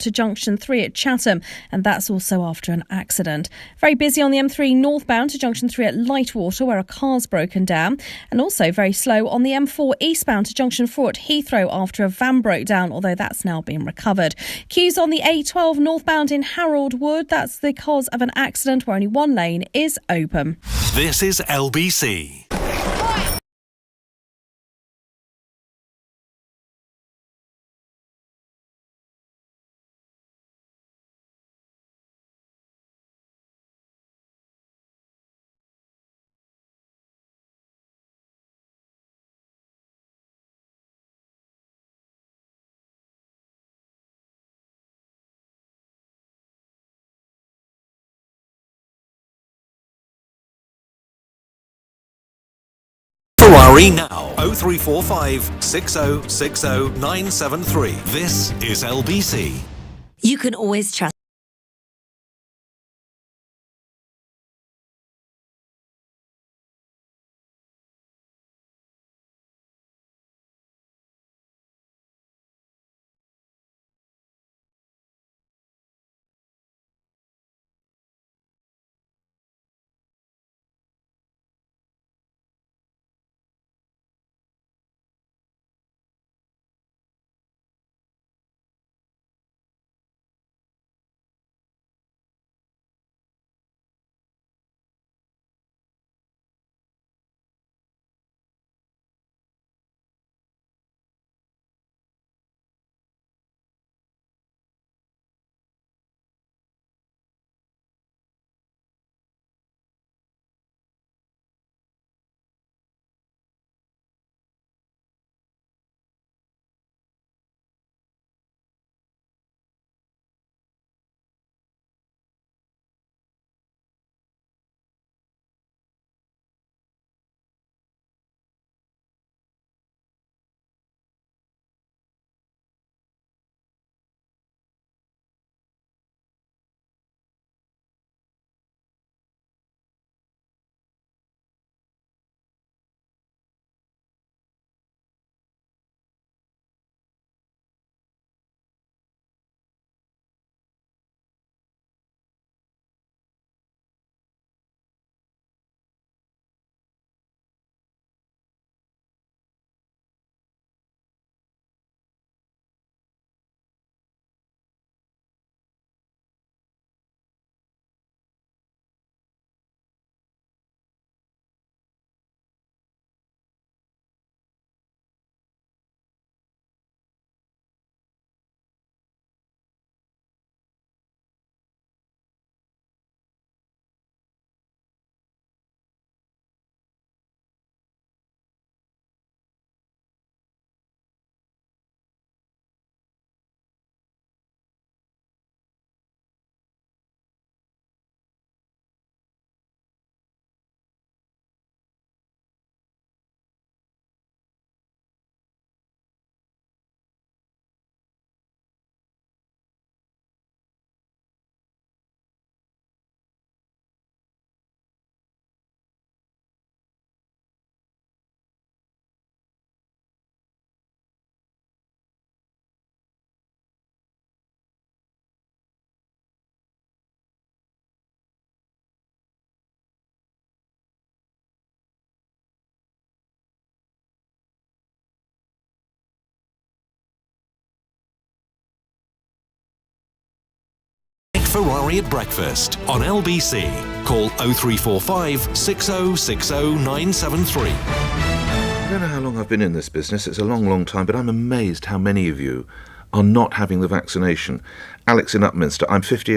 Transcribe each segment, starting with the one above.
to junction 3 at Chatham, and that's also after an accident. Very busy on the M3 northbound to junction 3 at Lightwater, where a car's broken down, and also very slow on the M4 eastbound to junction 4 at Heathrow after a van broke down, although that's now been recovered. Queues on the A12 northbound in Harold Wood, that's because of an accident where only one lane is open. This is LBC. Ferrari now. 0345 6060 973. This is LBC. You can always trust. Nick Ferrari at breakfast on LBC. Call 0345 6060 973. I don't know how long I've been in this business. It's a long, long time, but I'm amazed how many of you are not having the vaccination. Alex in Upminster, I'm 50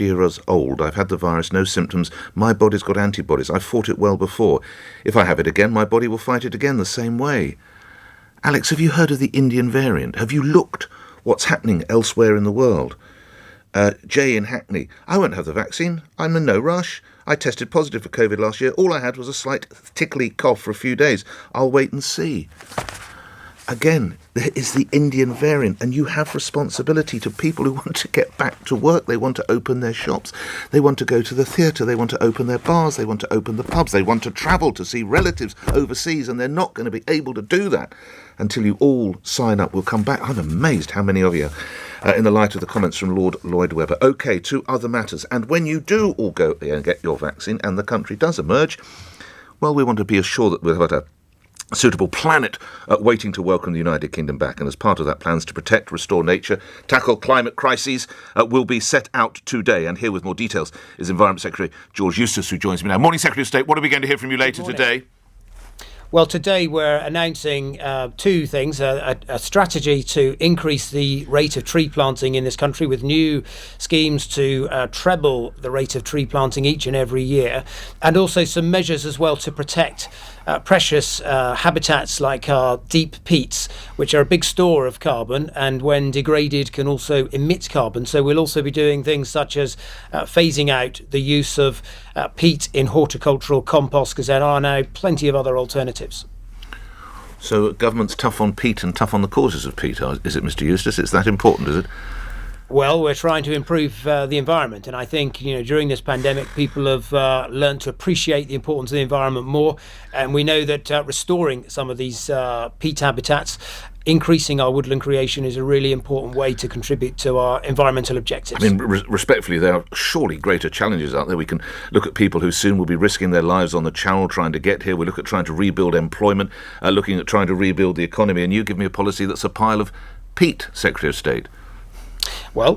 years old. I've had the virus, no symptoms. My body's got antibodies. I've fought it well before. If I have it again, my body will fight it again the same way. Alex, have you heard of the Indian variant? Have you looked what's happening elsewhere in the world? Jay in Hackney, I won't have the vaccine. I'm in no rush. I tested positive for COVID last year. All I had was a slight tickly cough for a few days. I'll wait and see. Again, there is the Indian variant, and you have responsibility to people who want to get back to work. They want to open their shops. They want to go to the theatre. They want to open their bars. They want to open the pubs. They want to travel to see relatives overseas, and they're not going to be able to do that until you all sign up. We'll come back. I'm amazed how many of you. in the light of the comments from Lord Lloyd Webber. OK, two other matters. And when you do all go and get your vaccine and the country does emerge, well, we want to be assured that we'll have a suitable planet waiting to welcome the United Kingdom back. And as part of that, plans to protect, restore nature, tackle climate crises will be set out today. And here with more details is Environment Secretary George Eustice, who joins me now. Morning, Secretary of State. What are we going to hear from you later today? Well, today we're announcing two things, a strategy to increase the rate of tree planting in this country with new schemes to treble the rate of tree planting each and every year, and also some measures as well to protect precious habitats like our deep peats, which are a big store of carbon and when degraded can also emit carbon. So we'll also be doing things such as phasing out the use of peat in horticultural compost, because there are now plenty of other alternatives. So government's tough on peat and tough on the causes of peat, is it, Mr Eustice? It's that important, is it? Well, we're trying to improve the environment, and I think during this pandemic, people have learned to appreciate the importance of the environment more, and we know that restoring some of these peat habitats, increasing our woodland creation, is a really important way to contribute to our environmental objectives. I mean, respectfully, there are surely greater challenges out there. We can look at people who soon will be risking their lives on the Channel trying to get here. We look at trying to rebuild employment, looking at trying to rebuild the economy, and you give me a policy that's a pile of peat, Secretary of State. Well,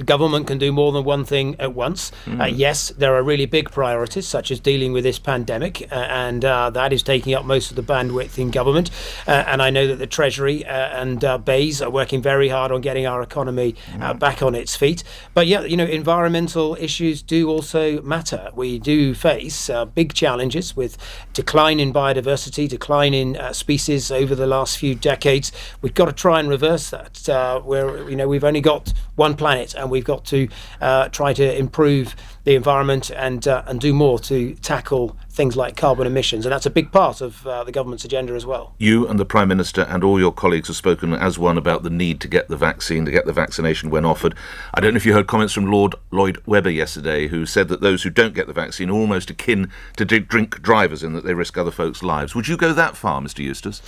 government can do more than one thing at once. Yes, there are really big priorities, such as dealing with this pandemic, and that is taking up most of the bandwidth in government. And I know that the Treasury and BEIS are working very hard on getting our economy back on its feet. But yeah, environmental issues do also matter. We do face big challenges with decline in biodiversity, decline in species over the last few decades. We've got to try and reverse that. We've only got one planet, and we've got to try to improve the environment and do more to tackle things like carbon emissions, and that's a big part of the government's agenda as well. You and the Prime Minister and all your colleagues have spoken as one about the need to get the vaccine, to get the vaccination when offered. I don't know if you heard comments from Lord Lloyd Webber yesterday, who said that those who don't get the vaccine are almost akin to drink drivers in that they risk other folks' lives. Would you go that far, Mr Eustice?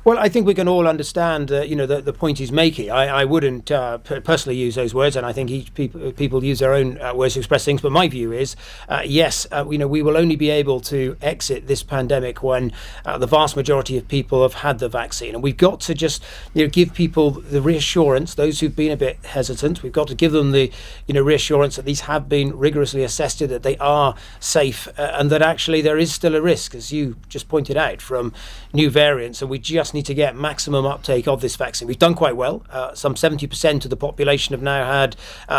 Well, I think we can all understand, the point he's making. I wouldn't personally use those words, and I think people use their own words to express things. But my view is, yes, we will only be able to exit this pandemic when the vast majority of people have had the vaccine, and we've got to just give people the reassurance. Those who've been a bit hesitant, we've got to give them the reassurance that these have been rigorously assessed, that they are safe, and that actually there is still a risk, as you just pointed out, from new variants, and we just need to get maximum uptake of this vaccine. We've done quite well. Some 70% of the population have now had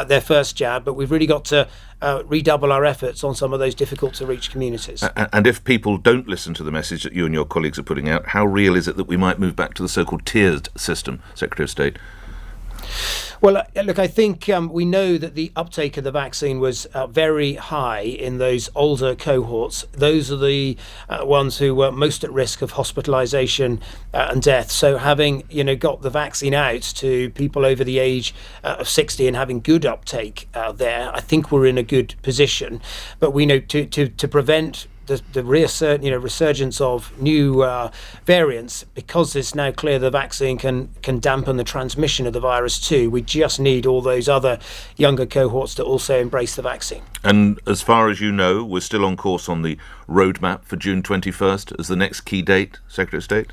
their first jab, but we've really got to redouble our efforts on some of those difficult to reach communities. And if people don't listen to the message that you and your colleagues are putting out, how real is it that we might move back to the so-called tiered system, Secretary of State? Well, look, I think we know that the uptake of the vaccine was very high in those older cohorts. Those are the ones who were most at risk of hospitalisation and death. So having, got the vaccine out to people over the age of 60 and having good uptake there, I think we're in a good position. But we know to prevent the resurgence of new variants, because it's now clear the vaccine can dampen the transmission of the virus too. We just need all those other younger cohorts to also embrace the vaccine. And as far as you know, we're still on course on the roadmap for June 21st as the next key date, Secretary of State?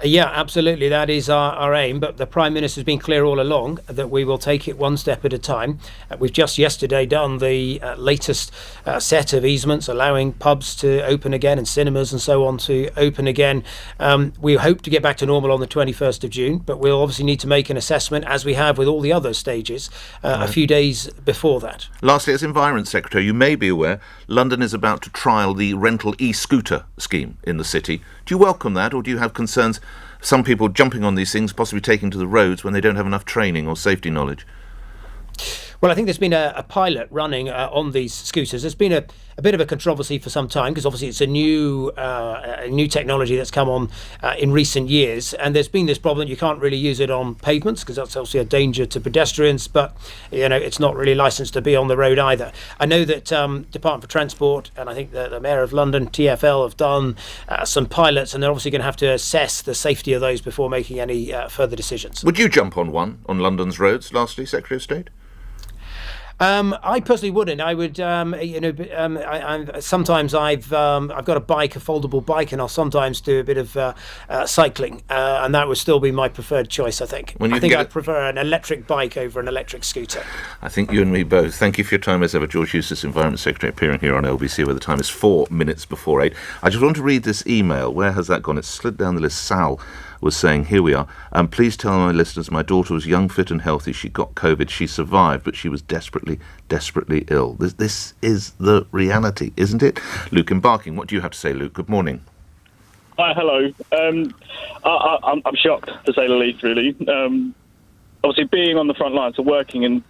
Yeah, absolutely. That is our aim. But the Prime Minister's been clear all along that we will take it one step at a time. We've just yesterday done the latest set of easements allowing pubs to open again and cinemas and so on to open again. We hope to get back to normal on the 21st of June, but we'll obviously need to make an assessment, as we have with all the other stages, a few days before that. Lastly, as Environment Secretary, you may be aware London is about to trial the rental e-scooter scheme in the city. Do you welcome that, or do you have concerns some people jumping on these things, possibly taking to the roads when they don't have enough training or safety knowledge? Well, I think there's been a pilot running on these scooters. There's been a bit of a controversy for some time because obviously it's a new technology that's come on in recent years, and there's been this problem that you can't really use it on pavements because that's obviously a danger to pedestrians, but it's not really licensed to be on the road either. I know that Department for Transport and I think the Mayor of London, TfL, have done some pilots, and they're obviously going to have to assess the safety of those before making any further decisions. Would you jump on one on London's roads, lastly, Secretary of State? I personally wouldn't. I would, sometimes I've got a foldable bike, and I'll sometimes do a bit of cycling, and that would still be my preferred choice, I think. I'd prefer an electric bike over an electric scooter. I think you and me both. Thank you for your time as ever. George Eustice, Environment Secretary, appearing here on LBC, where the time is 4 minutes before 8. I just want to read this email. Where has that gone? It's slid down the list. Sal was saying, here we are. Please tell my listeners my daughter was young, fit and healthy. She got COVID. She survived, but she was desperately ill. This is the reality, isn't it? Luke in Barking. What do you have to say, Luke? Good morning. Hi, hello. I'm shocked, to say the least, really. Obviously, being on the front lines, so working in